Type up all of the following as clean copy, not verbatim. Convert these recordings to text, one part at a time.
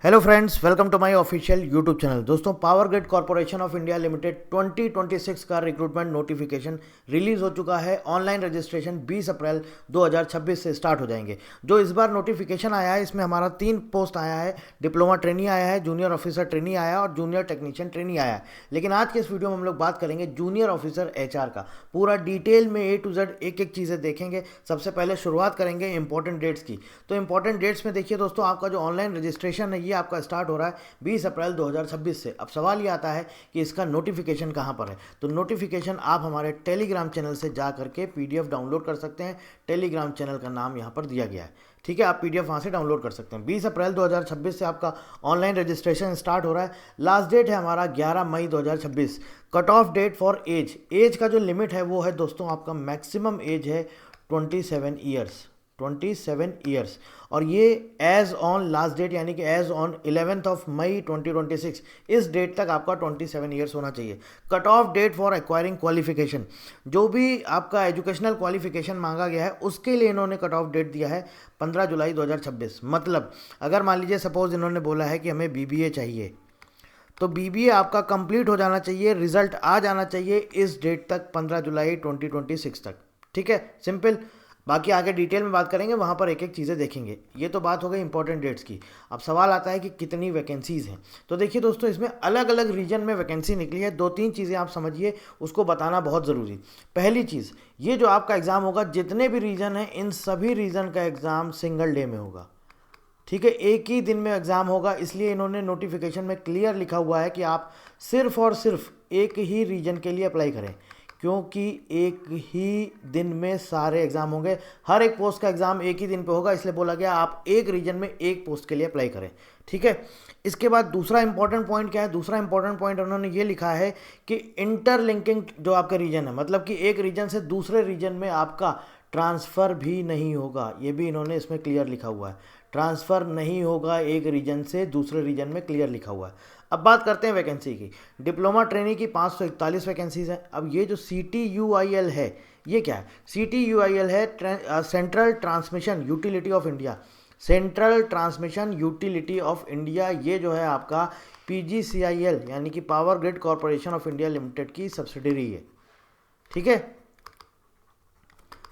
Hello friends, welcome to my official YouTube channel. दोस्तों, Power Grid Corporation of India Limited 2026 का recruitment notification release हो चुका है। Online registration 20 अप्रैल 2026 से start हो जाएंगे। जो इस बार नोटिफिकेशन आया है, इसमें हमारा 3 पोस्ट आया है। डिप्लोमा ट्रेनी आया है, जूनियर ऑफिसर ट्रेनी आया है और जूनियर टेक्नीशियन ट्रेनी आया है। लेकिन आज के इस वीडियो में हम लोग बात करेंगे जूनियर ऑफिसर HR का। पूरा डिटेल में A to Z एक एक चीज़ें देखेंगे। सबसे पहले शुरुआत करेंगे इंपॉर्टेंट डेट्स की। तो इंपॉर्टेंट डेट्स में देखिए दोस्तों, आपका जो ऑनलाइन रजिस्ट्रेशन है ये आपका स्टार्ट हो रहा है 20 अप्रैल 2026 से। अब सवाल ये आता है कि इसका नोटिफिकेशन कहाँ पर है। तो नोटिफिकेशन आप हमारे टेलीग्राम चैनल से जा करके PDF डाउनलोड कर सकते हैं। टेलीग्राम चैनल का नाम यहाँ पर दिया गया है, ठीक है। आप PDF वहाँ से डाउनलोड कर सकते हैं। 20 अप्रैल 2026 से आपका ऑनलाइन रजिस्ट्रेशन स्टार्ट हो रहा है। लास्ट डेट है हमारा 11 मई 2026। Cut off date for age का जो लिमिट है वो है दोस्तों, आपका मैक्सिमम एज है 27 ईयर्स। और ये एज ऑन लास्ट डेट यानी कि एज ऑन 11 मई 2026, इस डेट तक आपका 27 ईयर्स होना चाहिए। Cut off date for acquiring qualification, जो भी आपका एजुकेशनल क्वालिफिकेशन मांगा गया है उसके लिए इन्होंने कट ऑफ डेट दिया है 15 जुलाई 2026। मतलब अगर मान लीजिए सपोज इन्होंने बोला है कि हमें BBA चाहिए, तो BBA आपका कंप्लीट हो जाना चाहिए, रिजल्ट आ जाना चाहिए इस डेट तक, 15 जुलाई 2026 तक, ठीक है। सिंपल। बाकी आगे डिटेल में बात करेंगे, वहाँ पर एक एक चीज़ें देखेंगे। ये तो बात हो गई इंपॉर्टेंट डेट्स की। अब सवाल आता है कि कितनी वैकेंसीज़ हैं। तो देखिए दोस्तों, इसमें अलग अलग रीजन में वैकेंसी निकली है। 2-3 चीज़ें आप समझिए, उसको बताना बहुत ज़रूरी। पहली चीज़, ये जो आपका एग्ज़ाम होगा, जितने भी रीजन हैं इन सभी रीजन का एग्ज़ाम सिंगल डे में होगा, ठीक है। एक ही दिन में एग्ज़ाम होगा। इसलिए इन्होंने नोटिफिकेशन में क्लियर लिखा हुआ है कि आप सिर्फ और सिर्फ एक ही रीजन के लिए अप्लाई करें, क्योंकि एक ही दिन में सारे एग्ज़ाम होंगे। हर एक पोस्ट का एग्ज़ाम एक ही दिन पे होगा, इसलिए बोला गया आप एक रीजन में एक पोस्ट के लिए अप्लाई करें, ठीक है। इसके बाद दूसरा इंपॉर्टेंट पॉइंट क्या है? दूसरा इंपॉर्टेंट पॉइंट उन्होंने ये लिखा है कि इंटरलिंकिंग जो आपका रीजन है, मतलब कि एक रीजन से दूसरे रीजन में आपका ट्रांसफ़र भी नहीं होगा। ये भी इन्होंने इसमें क्लियर लिखा हुआ है, ट्रांसफ़र नहीं होगा एक रीजन से दूसरे रीजन में, क्लियर लिखा हुआ है। अब बात करते हैं वैकेंसी की। डिप्लोमा ट्रेनी की 541 वैकेंसीज़ हैं। अब ये जो CTUIL है, ये क्या है? CTUIL है central transmission utility of India. Central transmission utility of India, ये जो है आपका PGCIL यानी कि power Grid Corporation of India limited की सब्सिडरी है, ठीक है।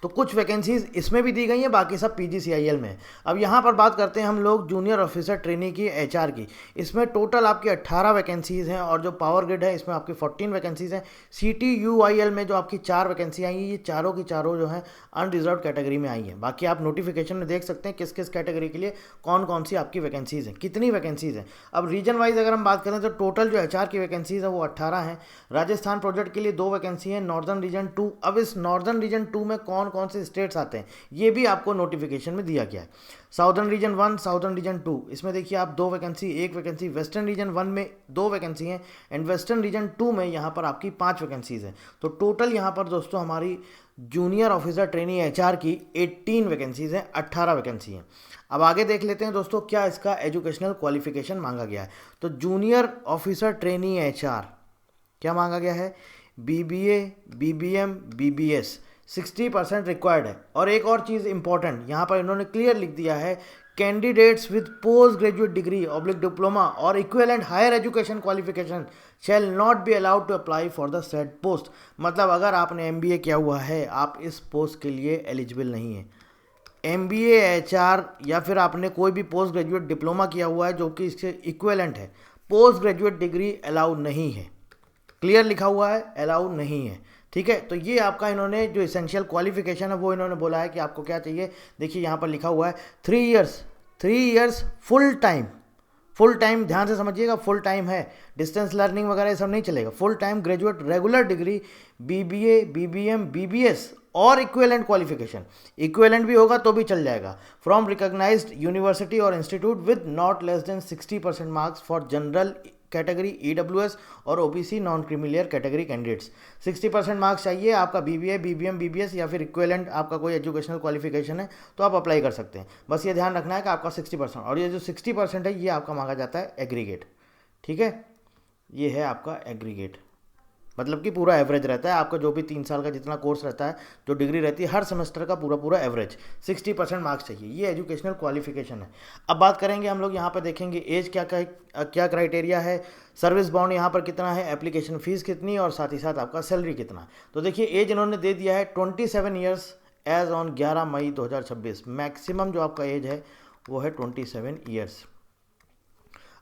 तो कुछ वैकेंसीज इसमें भी दी गई हैं, बाकी सब PGCIL में है। अब यहाँ पर बात करते हैं हम लोग जूनियर ऑफिसर ट्रेनी की HR की। इसमें टोटल आपकी 18 वैकेंसीज़ हैं और जो पावर ग्रिड है इसमें आपकी 14 वैकेंसीज़ हैं। CTUIL में जो आपकी 4 वैकेंसी आई हैं, ये चारों की चारों जो हैं अनरिजर्व कैटेगरी में आई हैं। बाकी आप नोटिफिकेशन में देख सकते हैं किस किस कैटेगरी के लिए कौन कौन सी आपकी वैकेंसीज़ हैं, कितनी वैकेंसीज़ हैं। अब रीजन वाइज अगर हम बात करें तो टोटल जो HR की वैकेंसीज़ है वो 18 हैं। राजस्थान प्रोजेक्ट के लिए 2 वैकेंसी हैं, नॉर्दर्न रीजन 2। अब इस नॉर्दर्न रीजन 2 में कौन कौन से स्टेट्स आते हैं ये भी आपको नोटिफिकेशन में दिया गया है। साउदर्न रीजन 1, साउदर्न रीजन 2, इसमें देखिए आप 2 वैकेंसी, 1 वैकेंसी। वेस्टर्न रीजन 1 में 2 वैकेंसी हैं एंड वेस्टर्न रीजन 2 में यहाँ पर आपकी 5 वैकेंसीज हैं। तो टोटल यहाँ पर दोस्तों हमारी जूनियर ऑफिसर ट्रेनी HR की 18 वैकेंसीज हैं, 18 वैकेंसी हैं। अब आगे देख लेते हैं दोस्तों क्या इसका एजुकेशनल क्वालिफिकेशन मांगा गया है। तो जूनियर ऑफिसर ट्रेनी HR क्या मांगा गया है? BBA, BBM, BBS 60% रिक्वायर्ड है। और एक और चीज़ इंपॉर्टेंट यहाँ पर इन्होंने क्लियर लिख दिया है, candidates with post graduate degree oblique diploma और equivalent higher education qualification shall not be allowed to apply for the said post. मतलब अगर आपने MBA किया हुआ है, आप इस पोस्ट के लिए एलिजिबल नहीं है। MBA HR या फिर आपने कोई भी पोस्ट ग्रेजुएट डिप्लोमा किया हुआ है जो कि इससे इक्विवेलेंट है, पोस्ट ग्रेजुएट डिग्री अलाउ नहीं है। क्लियर लिखा हुआ है, अलाउ नहीं है, ठीक है। तो ये आपका इन्होंने जो इसेंशियल क्वालिफिकेशन है वो इन्होंने बोला है कि आपको क्या चाहिए। देखिए यहाँ पर लिखा हुआ है 3 इयर्स फुल टाइम, ध्यान से समझिएगा, फुल टाइम है। डिस्टेंस लर्निंग वगैरह ये सब नहीं चलेगा। Full time graduate regular degree BBA, BBM, BBS और इक्विवेलेंट क्वालिफिकेशन, इक्विवेलेंट भी होगा तो भी चल जाएगा, फ्रॉम रिकॉग्नाइज्ड यूनिवर्सिटी और institute with not less than 60% marks for general category EWS और OBC non creamy layer category candidates. 60% marks चाहिए आपका BBA, BBM, BBS या फिर इक्विवेलेंट आपका कोई एजुकेशनल क्वालिफिकेशन है तो आप अप्लाई कर सकते हैं। बस ये ध्यान रखना है कि आपका 60%, और ये जो 60% है ये आपका मांगा जाता है एग्रीगेट, ठीक है। ये है आपका एग्रीगेट। मतलब कि पूरा एवरेज रहता है आपका, जो भी 3 साल का जितना कोर्स रहता है, जो डिग्री रहती है, हर सेमेस्टर का पूरा पूरा एवरेज 60% मार्क्स चाहिए। ये एजुकेशनल क्वालिफिकेशन है। अब बात करेंगे हम लोग यहाँ पर, देखेंगे एज क्या क्राइटेरिया है, सर्विस बॉन्ड यहाँ पर कितना है, एप्लीकेशन फ़ीस कितनी, और साथ ही साथ आपका सैलरी कितना है। तो देखिए एज इन्होंने दे दिया है 27 ईयर्स एज ऑन 11 मई 2026। मैक्सिमम जो आपका एज है वो है 27 ईयर्स।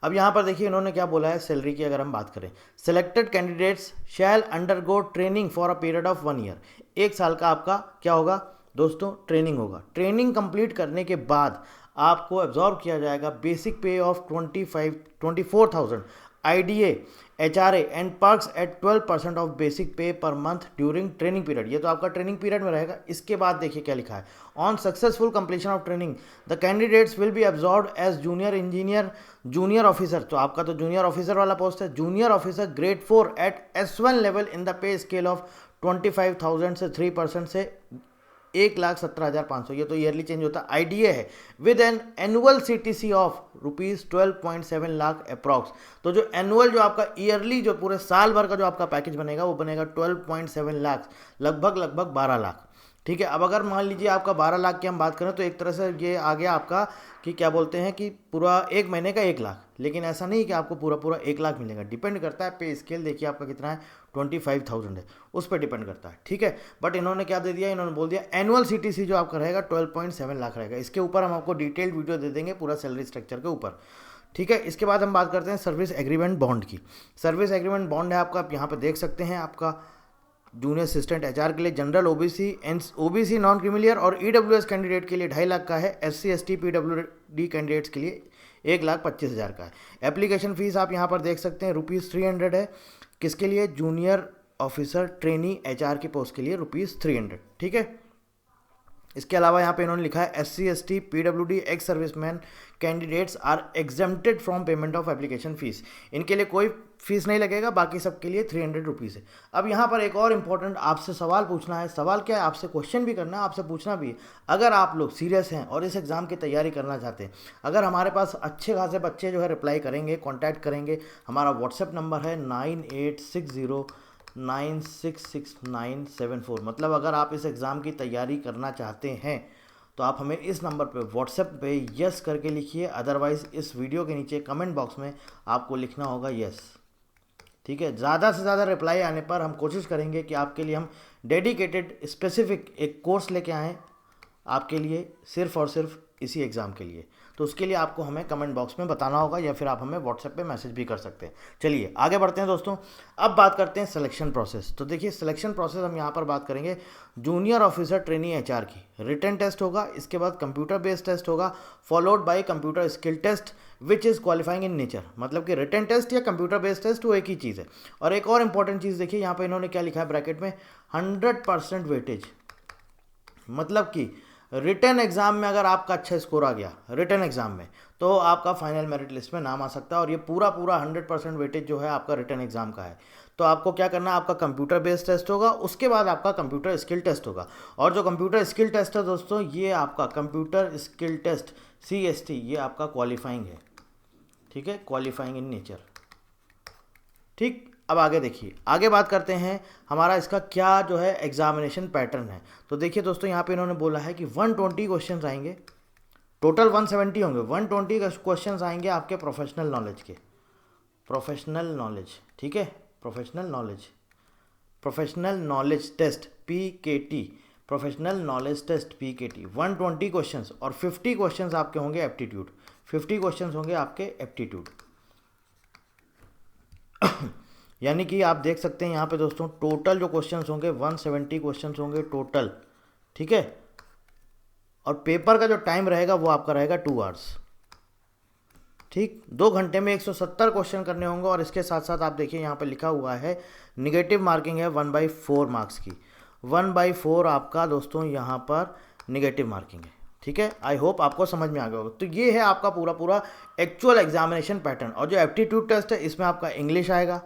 अब यहाँ पर देखिए इन्होंने क्या बोला है सैलरी की, अगर हम बात करें, selected candidates shall undergo training for a period of 1 year. 1 साल का आपका क्या होगा दोस्तों, ट्रेनिंग होगा। ट्रेनिंग कंप्लीट करने के बाद आपको एब्जॉर्ब किया जाएगा basic pay of 24,000 IDA HRA and perks at 12% of basic pay per month during training period. ये तो आपका ट्रेनिंग पीरियड में रहेगा। इसके बाद देखिए क्या लिखा है, on successful completion of training the candidates will be absorbed as junior engineer junior officer. तो आपका तो जूनियर ऑफिसर वाला पोस्ट है, junior officer grade 4 at S1 level in the pay scale of 25,000 से 3% से 1,17,500। ये तो ईयरली चेंज होता है। आईडीए है with an annual CTC of ₹12.7 lakh approx. तो जो एनुअल जो आपका ईयरली जो पूरे साल भर का जो आपका पैकेज बनेगा वो बनेगा 12.7 लाख, लगभग 12 लाख। ठीक है। अब अगर मान लीजिए आपका 12 लाख की हम बात करें तो एक तरह से ये आ गया आपका कि क्या बोलते हैं कि पूरा एक महीने का 1 लाख। लेकिन ऐसा नहीं कि आपको पूरा 1 लाख मिलेगा, डिपेंड करता है पे स्केल। देखिए आपका कितना है, 25,000 है, उस पर डिपेंड करता है। ठीक है। बट इन्होंने क्या दे दिया, इन्होंने बोल दिया एनुअल सीटीसी जो आपका रहेगा 12.7 लाख रहेगा। इसके ऊपर हम आपको डिटेल्ड वीडियो दे देंगे पूरा सैलरी स्ट्रक्चर के ऊपर। ठीक है। इसके बाद हम बात करते हैं सर्विस एग्रीमेंट बॉन्ड की। सर्विस एग्रीमेंट बॉन्ड है आपका, आप यहाँ पर देख सकते हैं, आपका जूनियर असिस्टेंट एचआर के लिए, जनरल ओबीसी नॉन क्रीमिलियर और ईडब्ल्यूएस कैंडिडेट के लिए 2.5 लाख का है। SC ST PWD कैंडिडेट्स के लिए 1,25,000 का है। एप्लीकेशन फीस आप यहाँ पर देख सकते हैं ₹300 है। किसके लिए, जूनियर ऑफिसर ट्रेनी HR की पोस्ट के लिए ₹300। ठीक है। इसके अलावा यहाँ पे इन्होंने लिखा है SC ST PWD ex serviceman candidates are exempted from payment of application fees. इनके लिए कोई फीस नहीं लगेगा, बाकी सबके लिए ₹300 है। अब यहाँ पर एक और इम्पोर्टेंट आपसे सवाल पूछना है। सवाल क्या है, आपसे क्वेश्चन भी करना है, आपसे पूछना भी है। अगर आप लोग सीरियस हैं और इस एग्ज़ाम की तैयारी करना चाहते हैं, अगर हमारे पास अच्छे खासे बच्चे जो है रिप्लाई करेंगे, कॉन्टैक्ट करेंगे, हमारा व्हाट्सएप नंबर है 9860966974। मतलब अगर आप इस एग्ज़ाम की तैयारी करना चाहते हैं तो आप हमें इस नंबर पे व्हाट्सएप पे यस करके लिखिए। अदरवाइज़ इस वीडियो के नीचे कमेंट बॉक्स में आपको लिखना होगा यस। ठीक है। ज़्यादा से ज़्यादा रिप्लाई आने पर हम कोशिश करेंगे कि आपके लिए हम डेडिकेटेड स्पेसिफिक एक कोर्स लेके आएँ आपके लिए, सिर्फ़ और सिर्फ इसी एग्ज़ाम के लिए। तो उसके लिए आपको हमें कमेंट बॉक्स में बताना होगा या फिर आप हमें व्हाट्सएप पे मैसेज भी कर सकते हैं। चलिए आगे बढ़ते हैं दोस्तों। अब बात करते हैं सिलेक्शन प्रोसेस। तो देखिए सिलेक्शन प्रोसेस हम यहाँ पर बात करेंगे जूनियर ऑफिसर ट्रेनी HR की। रिटन टेस्ट होगा, इसके बाद कंप्यूटर बेस्ड टेस्ट होगा, followed by computer skill test which is qualifying in nature. मतलब कि रिटन टेस्ट या कंप्यूटर बेस्ड टेस्ट वो एक ही चीज़ है। और एक और इंपॉर्टेंट चीज़ देखिए यहाँ पर इन्होंने क्या लिखा है ब्रैकेट में, 100% वेटेज। मतलब कि रिटन एग्ज़ाम में अगर आपका अच्छा स्कोर आ गया रिटन एग्ज़ाम में, तो आपका फाइनल मेरिट लिस्ट में नाम आ सकता है। और ये पूरा 100% वेटेज जो है आपका रिटन एग्ज़ाम का है। तो आपको क्या करना है, आपका कंप्यूटर बेस्ड टेस्ट होगा, उसके बाद आपका कंप्यूटर स्किल टेस्ट होगा। और जो कंप्यूटर स्किल टेस्ट है दोस्तों, ये आपका कंप्यूटर स्किल टेस्ट CST, ये आपका क्वालिफाइंग है। ठीक है, क्वालिफाइंग इन नेचर। ठीक। अब आगे देखिए, आगे बात करते हैं हमारा इसका क्या जो है एग्जामिनेशन पैटर्न है। तो देखिए दोस्तों यहाँ पे इन्होंने बोला है कि 120 क्वेश्चन आएंगे, टोटल 170 होंगे। 120 क्वेश्चन आएंगे आपके प्रोफेशनल नॉलेज के, प्रोफेशनल नॉलेज। ठीक है, professional knowledge test PKT, professional knowledge test PKT 120 question. और 50 क्वेश्चन आपके होंगे एप्टीट्यूड, 50 क्वेश्चन होंगे आपके एप्टीट्यूड। यानी कि आप देख सकते हैं यहाँ पे दोस्तों टोटल जो क्वेश्चंस होंगे 170 क्वेश्चंस होंगे टोटल। ठीक है। और पेपर का जो टाइम रहेगा वो आपका रहेगा 2 आवर्स। ठीक, 2 घंटे में 170 क्वेश्चन करने होंगे। और इसके साथ साथ आप देखिए यहाँ पे लिखा हुआ है निगेटिव मार्किंग है 1/4 मार्क्स की। 1/4 आपका दोस्तों यहाँ पर निगेटिव मार्किंग है। ठीक है, आई होप आपको समझ में आ गया होगा। तो ये है आपका पूरा एक्चुअल एग्जामिनेशन पैटर्न। और जो एप्टीट्यूड टेस्ट है इसमें आपका इंग्लिश आएगा,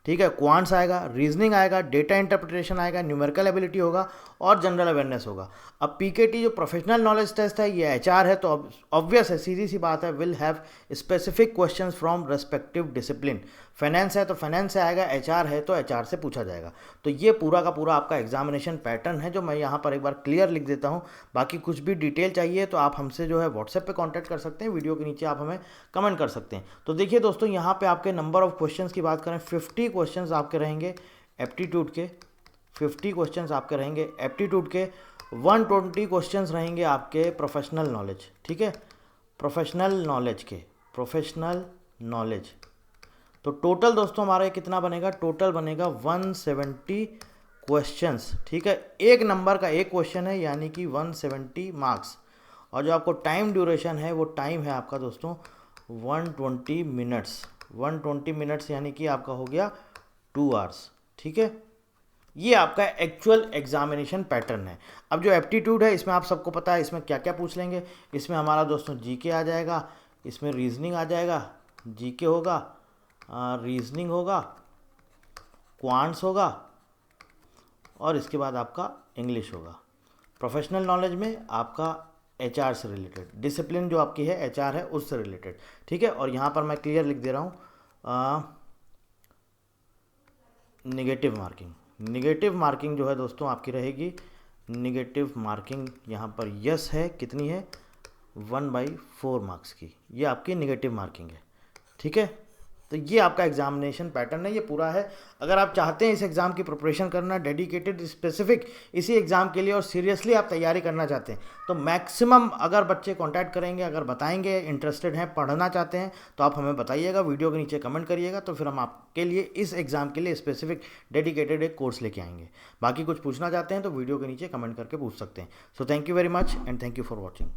ठीक है, क्वांट्स आएगा, रीजनिंग आएगा, डेटा इंटरप्रिटेशन आएगा, न्यूमेरिकल एबिलिटी होगा और जनरल अवेयरनेस होगा। अब पीकेटी जो प्रोफेशनल नॉलेज टेस्ट है ये एचआर है, तो ऑब्वियस है, सीधी सी बात है, will have specific questions from respective discipline. Finance है तो फाइनेंस से आएगा, एचआर है तो एचआर से पूछा जाएगा। तो ये पूरा का पूरा आपका एग्जामिनेशन पैटर्न है जो मैं यहाँ पर एक बार क्लियर लिख देता हूँ। बाकी कुछ भी डिटेल चाहिए तो आप हमसे जो है व्हाट्सएप पे कांटेक्ट कर सकते हैं, वीडियो के नीचे आप हमें कमेंट कर सकते हैं। तो देखिए दोस्तों, यहाँ पे आपके नंबर ऑफ क्वेश्चंस की बात करें, 50 क्वेश्चंस आपके रहेंगे एप्टीट्यूड के, 50 क्वेश्चंस आपके रहेंगे एप्टीट्यूड के, 120 क्वेश्चंस रहेंगे आपके प्रोफेशनल नॉलेज, ठीक है, प्रोफेशनल नॉलेज के, प्रोफेशनल नॉलेज। तो टोटल दोस्तों हमारा कितना बनेगा, टोटल बनेगा 170 क्वेश्चंस, ठीक है। एक नंबर का एक क्वेश्चन है यानी कि 170 मार्क्स। और जो आपको टाइम ड्यूरेशन है वो टाइम है आपका दोस्तों 120 मिनट्स, 120 मिनट्स यानी कि आपका हो गया 2 आवर्स, ठीक है। ये आपका एक्चुअल एग्जामिनेशन पैटर्न है। अब जो एप्टीट्यूड है इसमें आप सबको पता है इसमें क्या क्या पूछ लेंगे। इसमें हमारा दोस्तों जीके आ जाएगा, इसमें रीजनिंग आ जाएगा, जीके होगा, रीजनिंग होगा, क्वांट्स होगा और इसके बाद आपका इंग्लिश होगा। प्रोफेशनल नॉलेज में आपका एचआर से रिलेटेड, डिसिप्लिन जो आपकी है एचआर है उससे रिलेटेड, ठीक है। और यहाँ पर मैं क्लियर लिख दे रहा हूँ, निगेटिव मार्किंग, निगेटिव मार्किंग जो है दोस्तों आपकी रहेगी, निगेटिव मार्किंग यहाँ पर यस है, कितनी है 1/4 मार्क्स की, ये आपकी निगेटिव मार्किंग है, ठीक है। तो ये आपका एग्जामिनेशन पैटर्न है, ये पूरा है। अगर आप चाहते हैं इस एग्ज़ाम की प्रिपरेशन करना, डेडिकेटेड स्पेसिफिक इसी एग्ज़ाम के लिए और सीरियसली आप तैयारी करना चाहते हैं, तो मैक्सिमम अगर बच्चे कांटेक्ट करेंगे, अगर बताएंगे इंटरेस्टेड हैं, पढ़ना चाहते हैं, तो आप हमें बताइएगा, वीडियो के नीचे कमेंट करिएगा, तो फिर हम आपके लिए इस एग्ज़ाम के लिए स्पेसिफिक डेडिकेटेड एक कोर्स लेके आएंगे। बाकी कुछ पूछना चाहते हैं तो वीडियो के नीचे कमेंट करके पूछ सकते हैं। So thank you very much and thank you for watching.